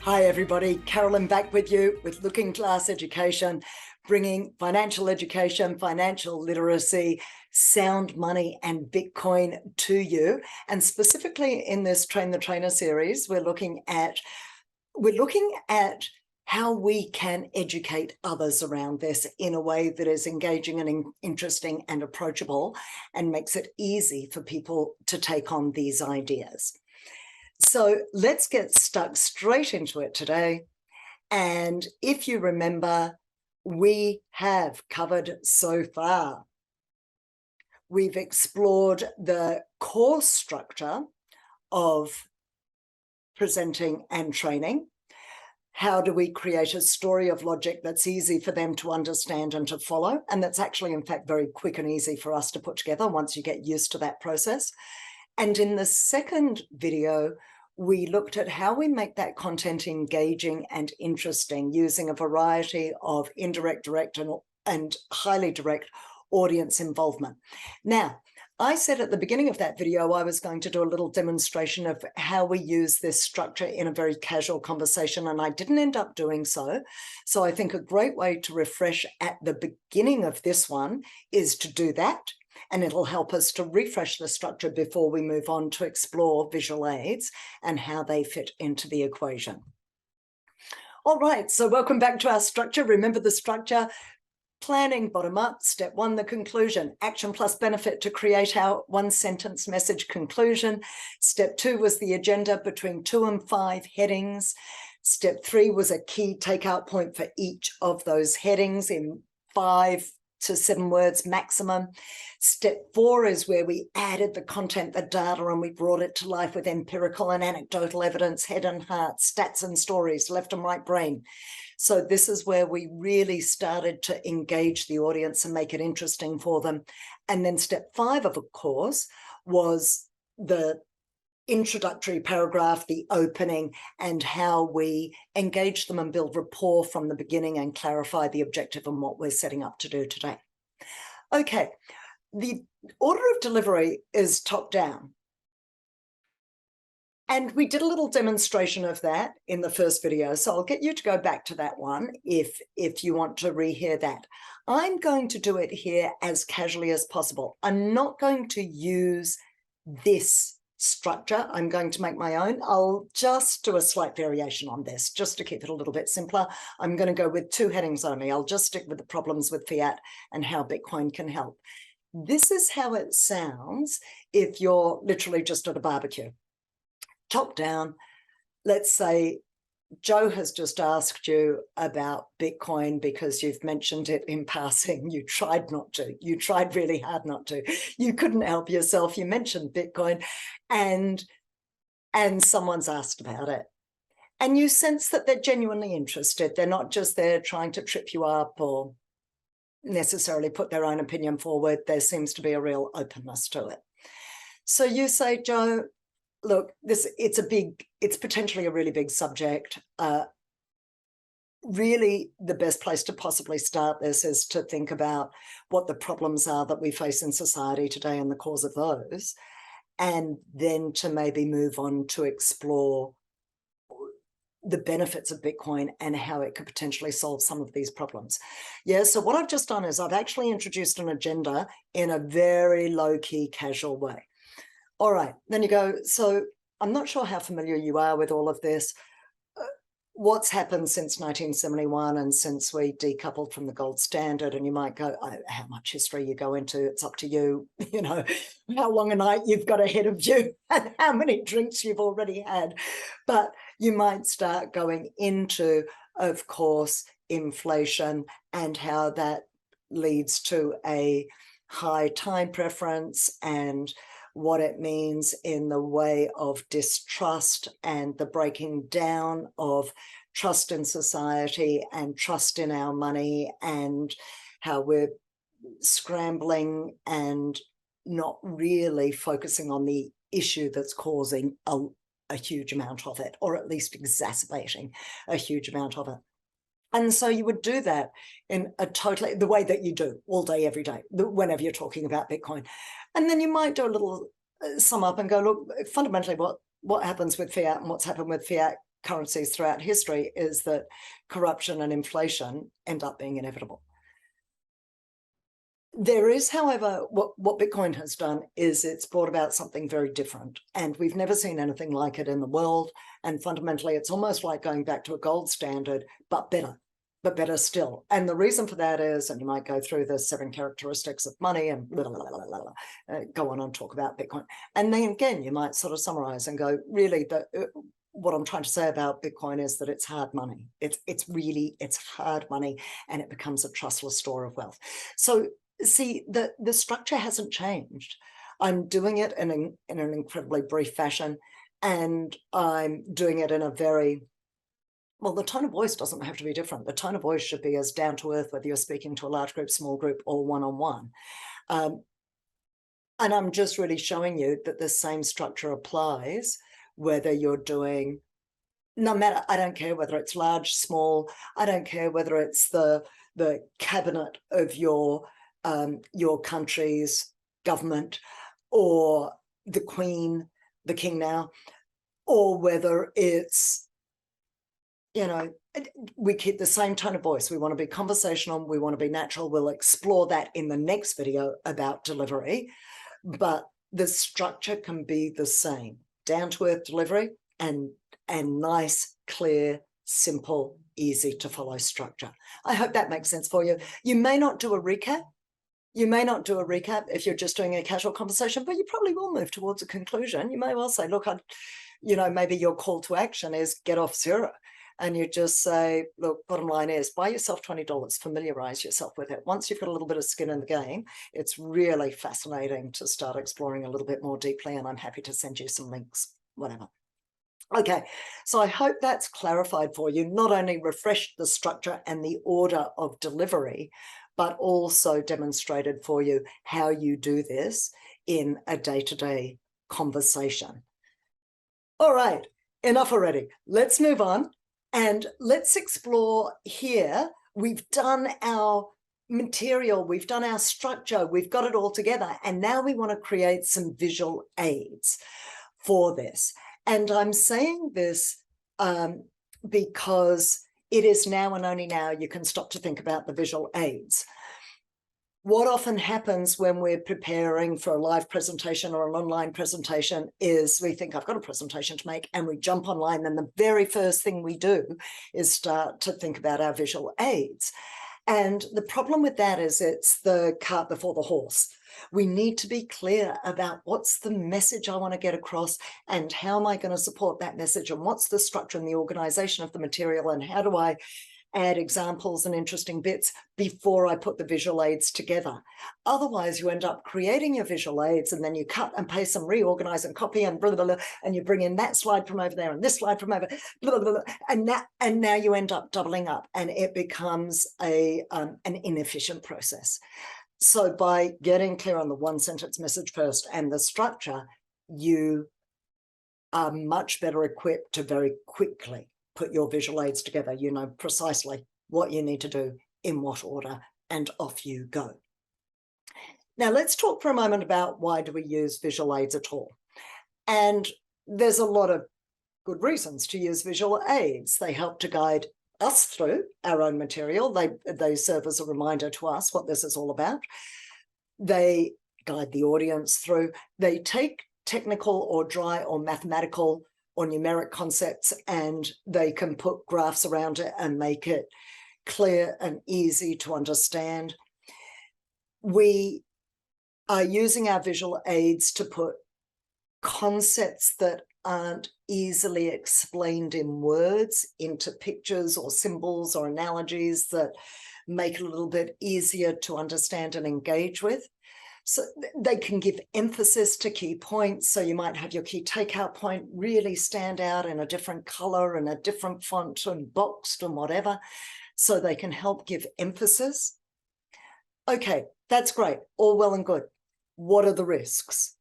Hi everybody, Carolyn back with you with Looking Glass Education, bringing financial education, financial literacy, sound money and Bitcoin to you. And specifically in this Train the Trainer series, we're looking at how we can educate others around this in a way that is engaging and interesting and approachable and makes it easy for people to take on these ideas. So let's get stuck straight into it today. And if you remember, we have covered so far. We've explored the course structure of presenting and training. How do we create a story of logic that's easy for them to understand and to follow? And that's actually, in fact, very quick and easy for us to put together once you get used to that process. And in the second video, we looked at how we make that content engaging and interesting using a variety of indirect, direct, and highly direct audience involvement. Now, I said at the beginning of that video, I was going to do a little demonstration of how we use this structure in a very casual conversation, and I didn't end up doing so. So I think a great way to refresh at the beginning of this one is to do that. And it'll help us to refresh the structure before we move on to explore visual aids and how they fit into the equation. All right, so welcome back to our structure. Remember the structure: planning bottom up. Step one, the conclusion, action plus benefit to create our one sentence message conclusion. Step two was the agenda between 2 and 5 headings. Step 3 was a key takeout point for each of those headings in 5 to 7 words maximum. Step 4 is where we added the content, the data, and we brought it to life with empirical and anecdotal evidence, head and heart, stats and stories, left and right brain. So this is where we really started to engage the audience and make it interesting for them. And then step 5, of course, was the introductory paragraph, the opening, and how we engage them and build rapport from the beginning and clarify the objective and what we're setting up to do today. Okay, the order of delivery is top down. And we did a little demonstration of that in the first video, so I'll get you to go back to that one if you want to rehear that. I'm going to do it here as casually as possible. I'm not going to use this structure. I'm going to make my own. I'll just do a slight variation on this just to keep it a little bit simpler. I'm going to go with 2 headings only. I'll just stick with the problems with fiat and how Bitcoin can help. This is how it sounds if you're literally just at a barbecue. Top down, let's say Joe has just asked you about Bitcoin because you've mentioned it in passing. You tried not to. You tried really hard not to. You couldn't help yourself. You mentioned Bitcoin and someone's asked about it. And you sense that they're genuinely interested. They're not just there trying to trip you up or necessarily put their own opinion forward. There seems to be a real openness to it. So you say, Joe, look, it's potentially a really big subject. Really, the best place to possibly start this is to think about what the problems are that we face in society today and the cause of those, and then to maybe move on to explore the benefits of Bitcoin and how it could potentially solve some of these problems. Yeah, so what I've just done is I've actually introduced an agenda in a very low-key, casual way. All right, then you go, so I'm not sure how familiar you are with all of this. What's happened since 1971 and since we decoupled from the gold standard? And you might go, oh, how much history you go into, it's up to you, you know, how long a night you've got ahead of you and how many drinks you've already had. But you might start going into, of course, inflation and how that leads to a high time preference and what it means in the way of distrust and the breaking down of trust in society and trust in our money, and how we're scrambling and not really focusing on the issue that's causing a huge amount of it, or at least exacerbating a huge amount of it. And so you would do that in the way that you do all day, every day, whenever you're talking about Bitcoin. And then you might do a little sum up and go, look, fundamentally what happens with fiat and what's happened with fiat currencies throughout history is that corruption and inflation end up being inevitable. There is, however, what Bitcoin has done is it's brought about something very different, and we've never seen anything like it in the world. And fundamentally, it's almost like going back to a gold standard, but better still. And the reason for that is, and you might go through the 7 characteristics of money and blah, blah, blah, blah, blah, go on and talk about Bitcoin. And then again, you might sort of summarize and go, really, what I'm trying to say about Bitcoin is that it's hard money. It's hard money, and it becomes a trustless store of wealth. So see, the structure hasn't changed. I'm doing it in an incredibly brief fashion, and I'm doing it in a very, well, the tone of voice doesn't have to be different. The tone of voice should be as down to earth, whether you're speaking to a large group, small group, or one-on-one. And I'm just really showing you that the same structure applies, whether you're doing, no matter, I don't care whether it's large, small, I don't care whether it's the cabinet of your country's government, or the Queen, the King now, or whether it's, you know, we keep the same tone of voice. We want to be conversational. We want to be natural. We'll explore that in the next video about delivery, but the structure can be the same. Down-to-earth delivery and nice, clear, simple, easy to follow structure. I hope that makes sense for you. You may not do a recap. You may not do a recap if you're just doing a casual conversation, but you probably will move towards a conclusion. You may well say, look, you know, maybe your call to action is get off Xero. And you just say, look, bottom line is buy yourself $20, familiarize yourself with it. Once you've got a little bit of skin in the game, it's really fascinating to start exploring a little bit more deeply. And I'm happy to send you some links, whatever. Okay, so I hope that's clarified for you, not only refreshed the structure and the order of delivery, but also demonstrated for you how you do this in a day-to-day conversation. All right, enough already. Let's move on and let's explore here. We've done our material, we've done our structure, we've got it all together, and now we want to create some visual aids for this. And I'm saying this because it is now and only now you can stop to think about the visual aids. What often happens when we're preparing for a live presentation or an online presentation is we think, I've got a presentation to make, and we jump online, and the very first thing we do is start to think about our visual aids. And the problem with that is it's the cart before the horse. We need to be clear about what's the message I want to get across, and how am I going to support that message, and what's the structure and the organization of the material, and how do I add examples and interesting bits before I put the visual aids together. Otherwise, you end up creating your visual aids, and then you cut and paste and reorganize and copy and blah, blah, blah, and you bring in that slide from over there and this slide from over, blah, blah, blah, and now you end up doubling up, and it becomes an inefficient process. So by getting clear on the one sentence message first and the structure, you are much better equipped to very quickly put your visual aids together. You know precisely what you need to do, in what order, and off you go. Now let's talk for a moment about why do we use visual aids at all? And there's a lot of good reasons to use visual aids. They help to guide us through our own material. They serve as a reminder to us what this is all about. They guide the audience through. They take technical or dry or mathematical or numeric concepts, and they can put graphs around it and make it clear and easy to understand. We are using our visual aids to put concepts that aren't easily explained in words into pictures or symbols or analogies that make it a little bit easier to understand and engage with. So they can give emphasis to key points. So you might have your key takeout point really stand out in a different color and a different font and boxed and whatever. So they can help give emphasis. Okay, that's great. All well and good. What are the risks?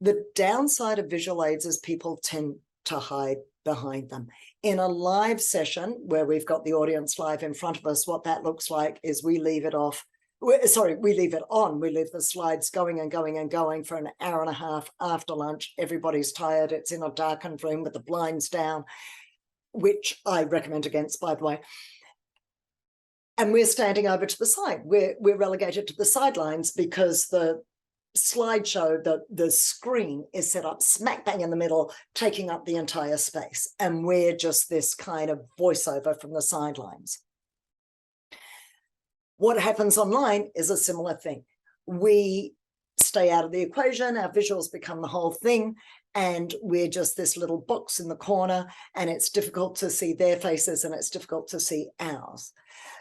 The downside of visual aids is people tend to hide behind them. In a live session where we've got the audience live in front of us, what that looks like is we leave it off. We leave it on. We leave the slides going and going and going for an hour and a half after lunch. Everybody's tired. It's in a darkened room with the blinds down. which I recommend against, by the way. And we're standing over to the side. We're relegated to the sidelines because the slideshow, the screen is set up smack bang in the middle, taking up the entire space. And we're just this kind of voiceover from the sidelines. What happens online is a similar thing. We stay out of the equation, our visuals become the whole thing, and we're just this little box in the corner, and it's difficult to see their faces and it's difficult to see ours.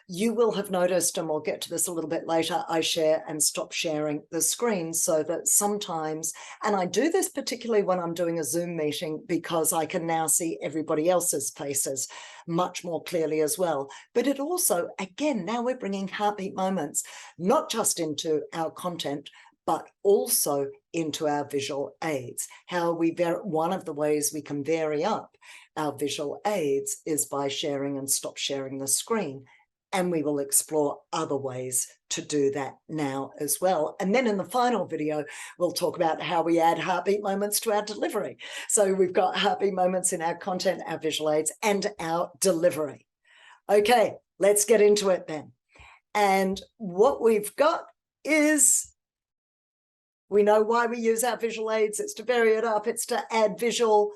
You will have noticed, and we'll get to this a little bit later, I share and stop sharing the screen so that sometimes, and I do this particularly when I'm doing a Zoom meeting because I can now see everybody else's faces much more clearly as well. But it also, again, now we're bringing heartbeat moments, not just into our content, but also into our visual aids. One of the ways we can vary up our visual aids is by sharing and stop sharing the screen. And we will explore other ways to do that now as well. And then in the final video, we'll talk about how we add heartbeat moments to our delivery. So we've got heartbeat moments in our content, our visual aids, and our delivery. Okay, let's get into it then. And what we've got is, we know why we use our visual aids. It's to vary it up. It's to add visual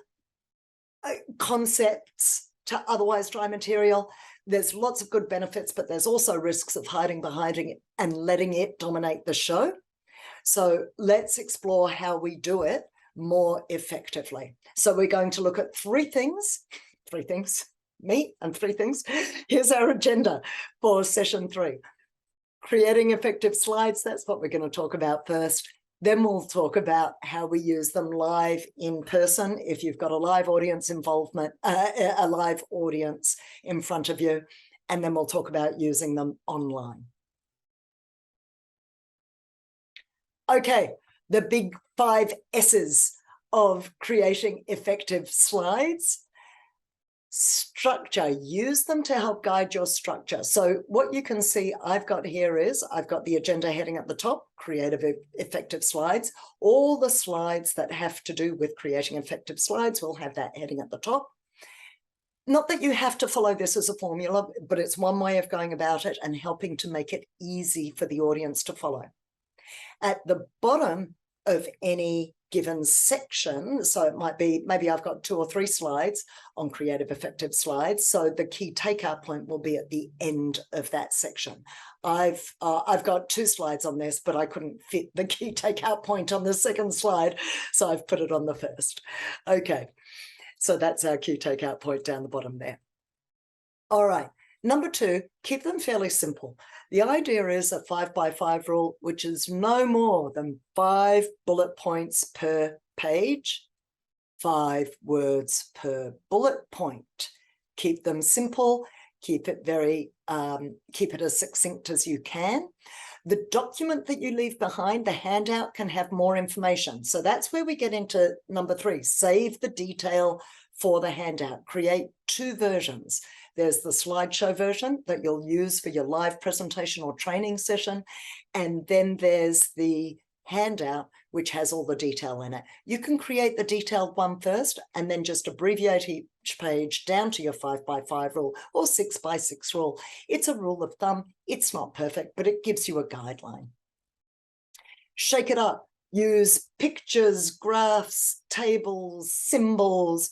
concepts to otherwise dry material. There's lots of good benefits, but there's also risks of hiding behind it and letting it dominate the show. So let's explore how we do it more effectively. So we're going to look at three things, me and three things. Here's our agenda for session 3. Creating effective slides, that's what we're going to talk about first. Then we'll talk about how we use them live in person. If you've got a live audience involvement, a live audience in front of you, and then we'll talk about using them online. Okay, the big 5 S's of creating effective slides. Structure, use them to help guide your structure. So what you can see I've got here is I've got the agenda heading at the top, creative effective slides. All the slides that have to do with creating effective slides will have that heading at the top. Not that you have to follow this as a formula, but it's one way of going about it and helping to make it easy for the audience to follow. At the bottom of any given section, so it might be, maybe I've got 2 or 3 slides on creative effective slides, so the key takeout point will be at the end of that section. I've got 2 slides on this, but I couldn't fit the key takeout point on the second slide, so I've put it on the first. Okay, so that's our key takeout point down the bottom there. All right, number 2, keep them fairly simple. The idea is a 5x5 rule, which is no more than 5 bullet points per page, 5 words per bullet point. Keep them simple, keep it as succinct as you can. The document that you leave behind, the handout, can have more information. So that's where we get into number 3, save the detail for the handout. Create 2 versions. There's the slideshow version that you'll use for your live presentation or training session. And then there's the handout, which has all the detail in it. You can create the detailed one first and then just abbreviate each page down to your 5x5 rule or 6x6 rule. It's a rule of thumb. It's not perfect, but it gives you a guideline. Shake it up. Use pictures, graphs, tables, symbols,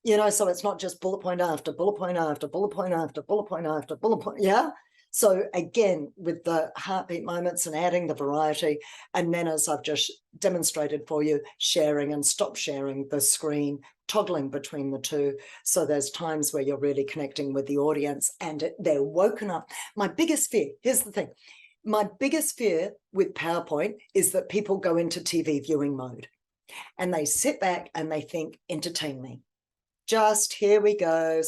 you know, so it's not just bullet point after bullet point after bullet point after bullet point after bullet point. Yeah. So again, with the heartbeat moments and adding the variety, and then as I've just demonstrated for you, sharing and stop sharing the screen, toggling between the 2. So there's times where you're really connecting with the audience and they're woken up. My biggest fear, here's the thing. My biggest fear with PowerPoint is that people go into TV viewing mode and they sit back and they think, entertain me. Just here we go,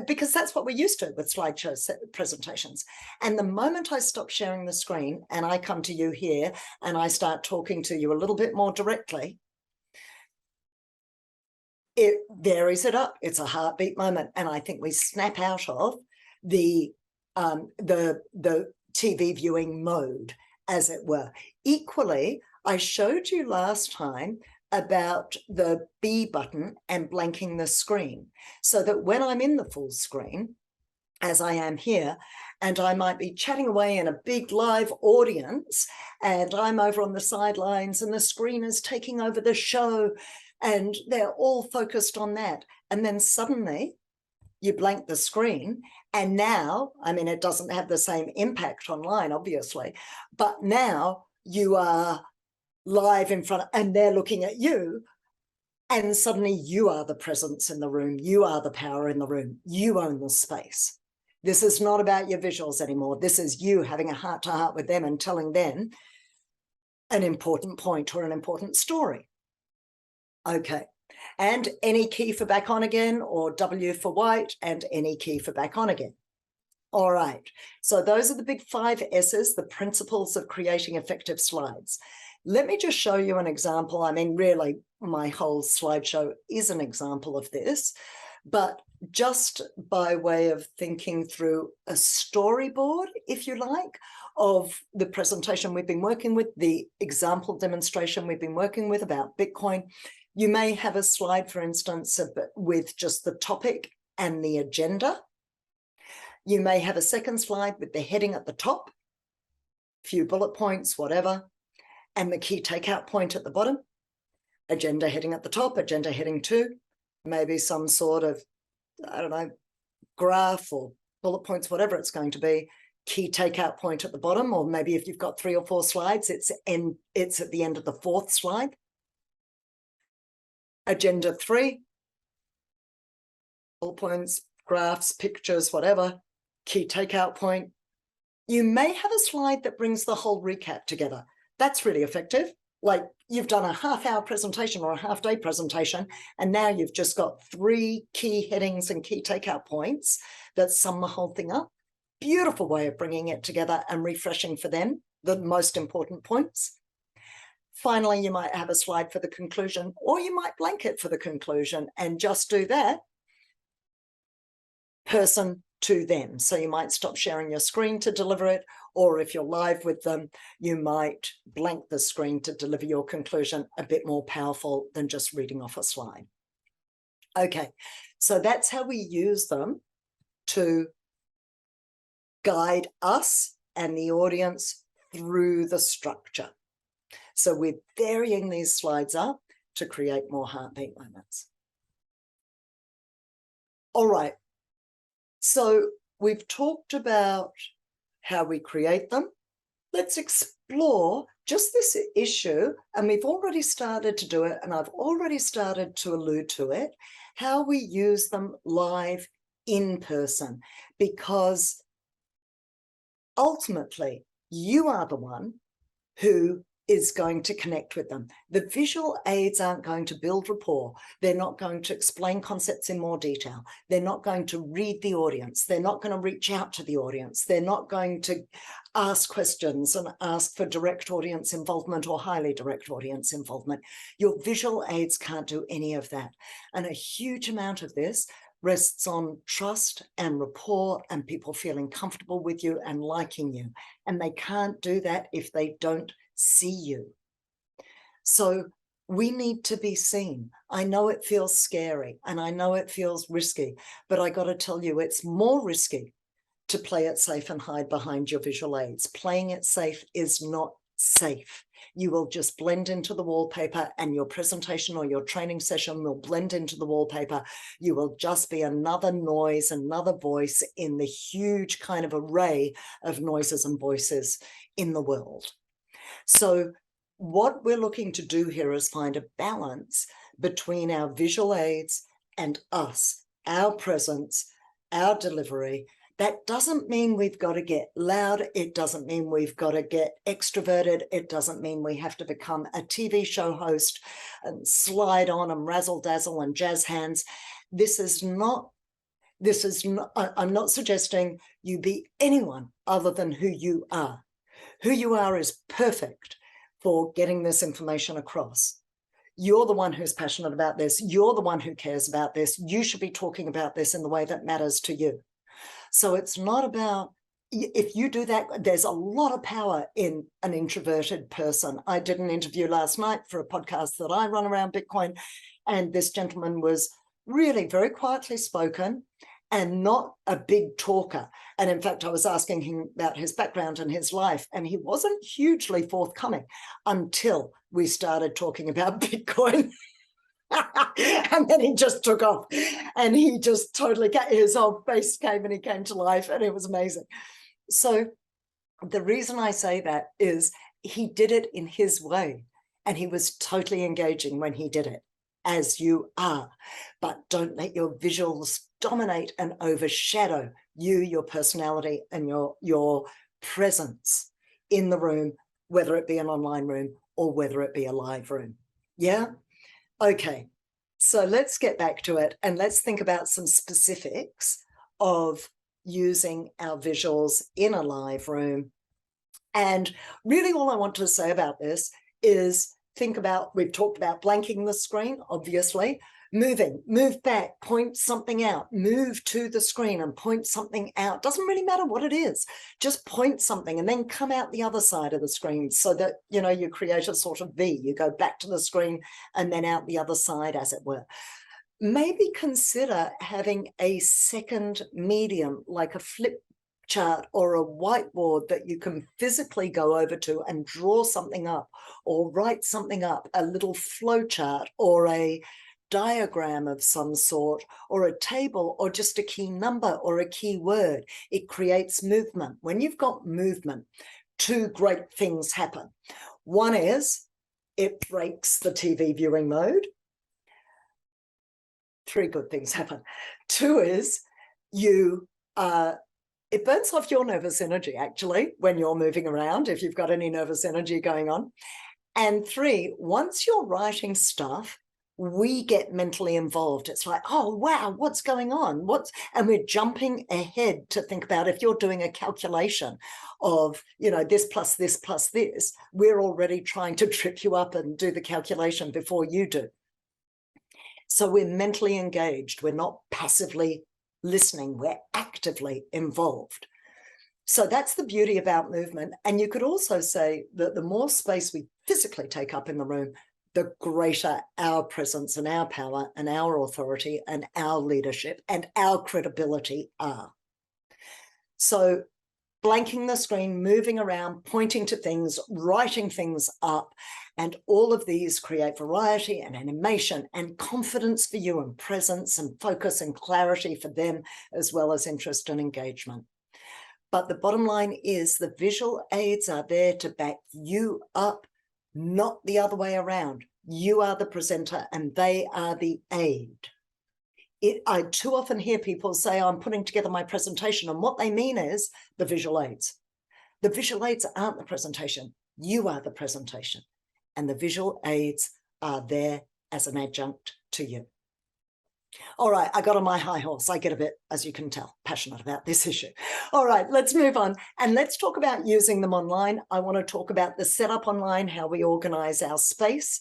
because that's what we're used to with slideshow presentations. And the moment I stop sharing the screen and I come to you here and I start talking to you a little bit more directly, it varies it up. It's a heartbeat moment. And I think we snap out of the TV viewing mode, as it were. Equally, I showed you last time about the B button and blanking the screen, so that when I'm in the full screen, as I am here, and I might be chatting away in a big live audience, and I'm over on the sidelines and the screen is taking over the show and they're all focused on that. And then suddenly you blank the screen, and now, I mean, it doesn't have the same impact online, obviously, but now you are live in front, and they're looking at you, and suddenly you are the presence in the room. You are the power in the room. You own the space. This is not about your visuals anymore. This is you having a heart-to-heart with them and telling them an important point or an important story. Okay. And any key for back on again, or W for white, and any key for back on again. All right. So those are the big 5 S's, the principles of creating effective slides. Let me just show you an example. I mean, really, my whole slideshow is an example of this, but just by way of thinking through a storyboard, if you like, of the presentation we've been working with, the example demonstration we've been working with about Bitcoin. You may have a slide, for instance, with just the topic and the agenda. You may have a second slide with the heading at the top, a few bullet points, whatever, and the key takeout point at the bottom. Agenda heading at the top, agenda heading 2, maybe some sort of, I don't know, graph or bullet points, whatever it's going to be, key takeout point at the bottom, or maybe if you've got 3 or 4 slides, it's at the end of the 4th slide. Agenda 3, bullet points, graphs, pictures, whatever, key takeout point. You may have a slide that brings the whole recap together. That's really effective. Like you've done a half-hour presentation or a half-day presentation, and now you've just got 3 key headings and key takeout points that sum the whole thing up. Beautiful way of bringing it together and refreshing for them the most important points. Finally, you might have a slide for the conclusion, or you might blank it for the conclusion and just do that person to them. So you might stop sharing your screen to deliver it, or if you're live with them, you might blank the screen to deliver your conclusion, a bit more powerful than just reading off a slide. Okay, so that's how we use them to guide us and the audience through the structure. So we're varying these slides up to create more heartbeat moments. All right. So we've talked about how we create them. Let's explore just this issue, and we've already started to do it, and I've already started to allude to it, how we use them live in person, because ultimately you are the one who is going to connect with them. The visual aids aren't going to build rapport. They're not going to explain concepts in more detail. They're not going to read the audience. They're not going to reach out to the audience. They're not going to ask questions and ask for direct audience involvement or highly direct audience involvement. Your visual aids can't do any of that. And a huge amount of this rests on trust and rapport and people feeling comfortable with you and liking you. And they can't do that if they don't see you. So we need to be seen. I know it feels scary and I know it feels risky, but I got to tell you, it's more risky to play it safe and hide behind your visual aids. Playing it safe is not safe. You will just blend into the wallpaper, and your presentation or your training session will blend into the wallpaper. You will just be another noise, another voice in the huge kind of array of noises and voices in the world. So what we're looking to do here is find a balance between our visual aids and us, our presence, our delivery. That doesn't mean we've got to get loud. It doesn't mean we've got to get extroverted. It doesn't mean we have to become a TV show host and slide on and razzle dazzle and jazz hands. I'm not suggesting you be anyone other than who you are. Who you are is perfect for getting this information across. You're the one who's passionate about this. You're the one who cares about this. You should be talking about this in the way that matters to you. So it's not about if you do that, there's a lot of power in an introverted person. I did an interview last night for a podcast that I run around Bitcoin, and this gentleman was really very quietly spoken and not a big talker. And in fact, I was asking him about his background and his life, and he wasn't hugely forthcoming until we started talking about Bitcoin. And then he just took off, and he just totally, his whole face came and he came to life, and it was amazing. So the reason I say that is he did it in his way, and he was totally engaging when he did it, as you are. But don't let your visuals dominate and overshadow you, your personality, and your presence in the room, whether it be an online room or whether it be a live room. Yeah? Okay. So let's get back to it, and let's think about some specifics of using our visuals in a live room. And really all I want to say about this is think about, we've talked about blanking the screen, obviously, move back, point something out, move to the screen and point something out. Doesn't really matter what it is, just point something and then come out the other side of the screen so that, you know, you create a sort of V. You go back to the screen and then out the other side, as it were. Maybe consider having a second medium, like a flip chart or a whiteboard that you can physically go over to and draw something up or write something up, a little flow chart or a diagram of some sort, or a table, or just a key number or a key word. It creates movement. When you've got movement, two great things happen. One is it breaks the TV viewing mode. Three good things happen. Two is it burns off your nervous energy, actually, when you're moving around, if you've got any nervous energy going on. And three, once you're writing stuff, we get mentally involved. It's like, oh, wow, what's going on? And we're jumping ahead to think about, if you're doing a calculation of, you know, this plus this plus this, we're already trying to trip you up and do the calculation before you do. So we're mentally engaged. We're not passively listening. We're actively involved. So that's the beauty about movement. And you could also say that the more space we physically take up in the room, the greater our presence and our power and our authority and our leadership and our credibility are. So blanking the screen, moving around, pointing to things, writing things up, and all of these create variety and animation and confidence for you, and presence and focus and clarity for them, as well as interest and engagement. But the bottom line is the visual aids are there to back you up, not the other way around. You are the presenter and they are the aid. I too often hear people say, I'm putting together my presentation, and what they mean is the visual aids. The visual aids aren't the presentation. You are the presentation, and the visual aids are there as an adjunct to you. All right, I got on my high horse. I get a bit, as you can tell, passionate about this issue. All right, let's move on and let's talk about using them online. I want to talk about the setup online, how we organize our space,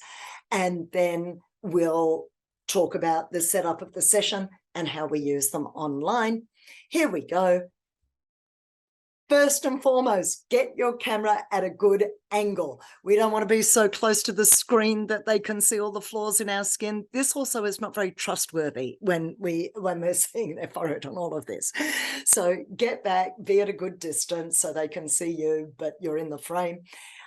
and then we'll talk about the setup of the session and how we use them online. Here we go. First and foremost, get your camera at a good angle. We don't want to be so close to the screen that they can see all the flaws in our skin. This also is not very trustworthy when we're seeing their forehead on all of this. So get back, be at a good distance so they can see you, but you're in the frame.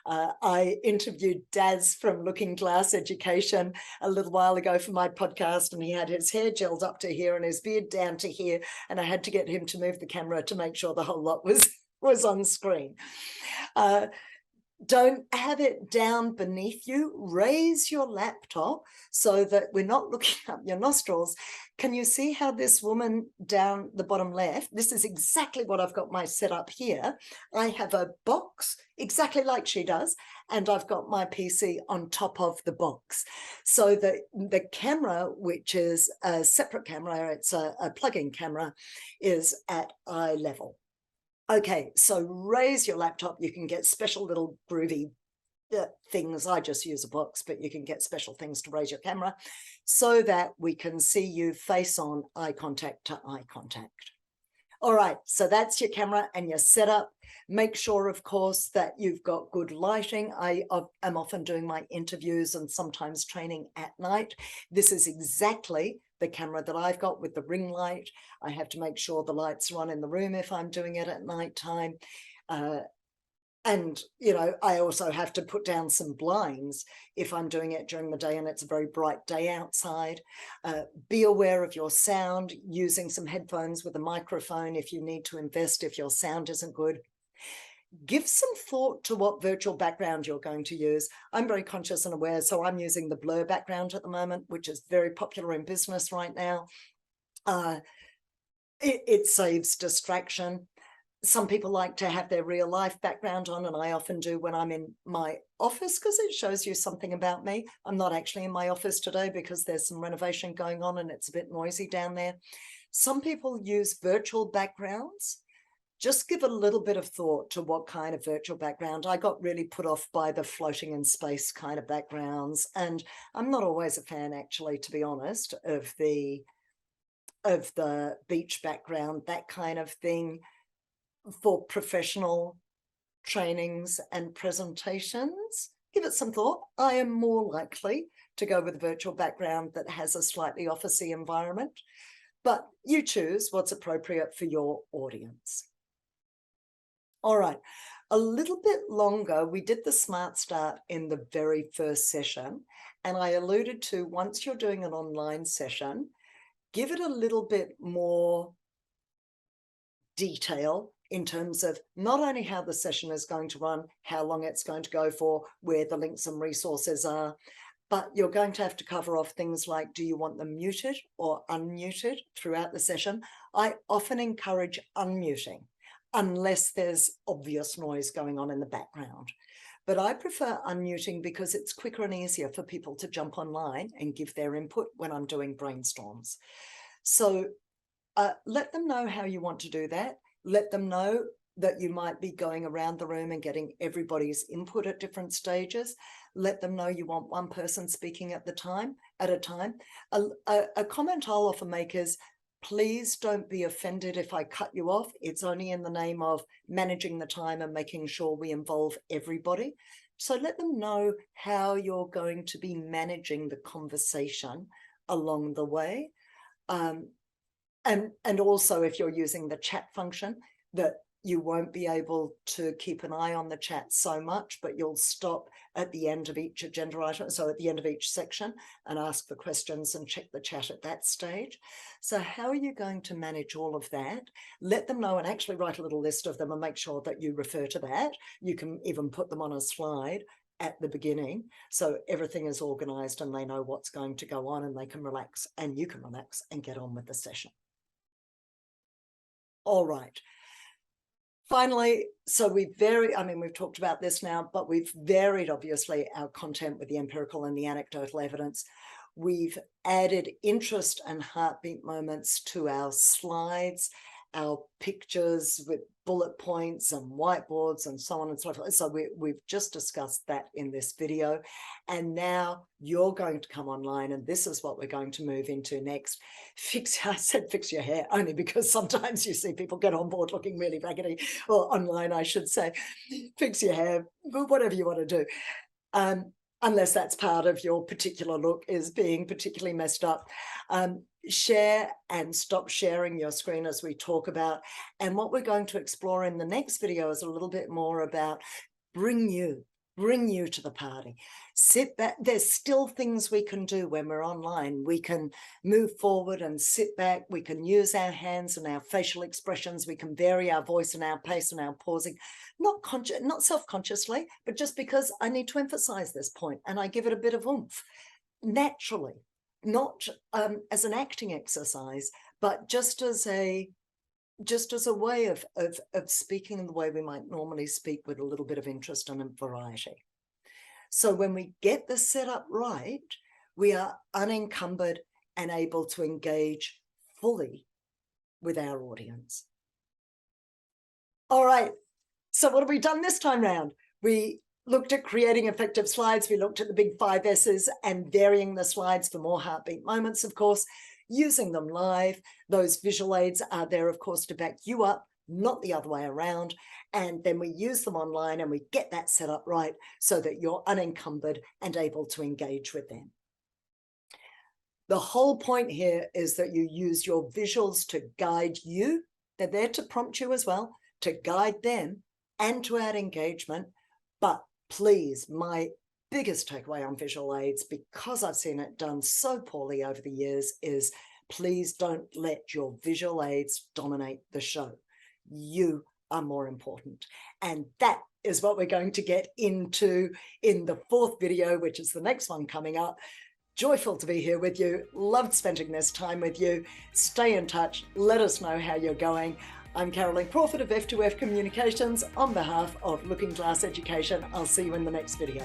I interviewed Daz from Looking Glass Education a little while ago for my podcast, and he had his hair gelled up to here and his beard down to here, and I had to get him to move the camera to make sure the whole lot was on screen. Don't have it down beneath you. Raise your laptop so that we're not looking up your nostrils. Can you see how this woman down the bottom left, this is exactly what I've got my setup here. I have a box exactly like she does, and I've got my PC on top of the box. So the camera, which is a separate camera, it's a plug-in camera, is at eye level. Okay, so raise your laptop. You can get special little groovy things. I just use a box, but you can get special things to raise your camera so that we can see you face on, eye contact to eye contact. All right, so that's your camera and your setup. Make sure, of course, that you've got good lighting. I am often doing my interviews and sometimes training at night. This is exactly the camera that I've got with the ring light. I have to make sure the lights are on in the room if I'm doing it at nighttime. And, you know, I also have to put down some blinds if I'm doing it during the day and it's a very bright day outside. Be aware of your sound, using some headphones with a microphone if you need to invest if your sound isn't good. Give some thought to what virtual background you're going to use. I'm very conscious and aware, so I'm using the blur background at the moment, which is very popular in business right now. It saves distraction. Some people like to have their real life background on, and I often do when I'm in my office because it shows you something about me. I'm not actually in my office today because there's some renovation going on and it's a bit noisy down there. Some people use virtual backgrounds. Just give a little bit of thought to what kind of virtual background. I got really put off by the floating in space kind of backgrounds, and I'm not always a fan, actually, to be honest, of the beach background, that kind of thing. For professional trainings and presentations, give it some thought. I am more likely to go with a virtual background that has a slightly officey environment, but you choose what's appropriate for your audience. All right, a little bit longer. We did the Smart Start in the very first session, and I alluded to, once you're doing an online session, give it a little bit more detail in terms of not only how the session is going to run, how long it's going to go for, where the links and resources are, but you're going to have to cover off things like, do you want them muted or unmuted throughout the session? I often encourage unmuting unless there's obvious noise going on in the background. But I prefer unmuting because it's quicker and easier for people to jump online and give their input when I'm doing brainstorms. So let them know how you want to do that. Let them know that you might be going around the room and getting everybody's input at different stages. Let them know you want one person speaking at a time. A comment I'll often make is, please don't be offended if I cut you off. It's only in the name of managing the time and making sure we involve everybody. So let them know how you're going to be managing the conversation along the way. And also, if you're using the chat function, that you won't be able to keep an eye on the chat so much, but you'll stop at the end of each agenda item, so at the end of each section, and ask for questions and check the chat at that stage. So how are you going to manage all of that? Let them know, and actually write a little list of them and make sure that you refer to that. You can even put them on a slide at the beginning, so everything is organized and they know what's going to go on, and they can relax, and you can relax and get on with the session. All right. Finally, so we've talked about this now, but we've varied, obviously, our content with the empirical and the anecdotal evidence. We've added interest and heartbeat moments to our slides, our pictures with bullet points and whiteboards and so on and so forth. So we've just discussed that in this video. And now you're going to come online, and this is what we're going to move into next. I said fix your hair only because sometimes you see people get on board looking really raggedy, or online, I should say. Fix your hair, whatever you want to do. Unless that's part of your particular look, is being particularly messed up. Share and stop sharing your screen as we talk about. And what we're going to explore in the next video is a little bit more about bring you to the party. Sit back. There's still things we can do when we're online. We can move forward and sit back. We can use our hands and our facial expressions. We can vary our voice and our pace and our pausing, not self-consciously, but just because I need to emphasize this point and I give it a bit of oomph naturally, not as an acting exercise, but just as a way of speaking in the way we might normally speak, with a little bit of interest and variety. So when we get this set up right, we are unencumbered and able to engage fully with our audience. All right, so what have we done this time round? We looked at creating effective slides. We looked at the big 5 S's and varying the slides for more heartbeat moments, of course. using them live. Those visual aids are there, of course, to back you up, not the other way around. And then we use them online and we get that set up right so that you're unencumbered and able to engage with them. The whole point here is that you use your visuals to guide you. They're there to prompt you as well, to guide them and to add engagement. But please, my biggest takeaway on visual aids, because I've seen it done so poorly over the years, is please don't let your visual aids dominate the show. You are more important. And that is what we're going to get into in the fourth video, which is the next one coming up. Joyful to be here with you. Loved spending this time with you. Stay in touch. Let us know how you're going. I'm Carolyn Crawford of F2F Communications on behalf of Looking Glass Education. I'll see you in the next video.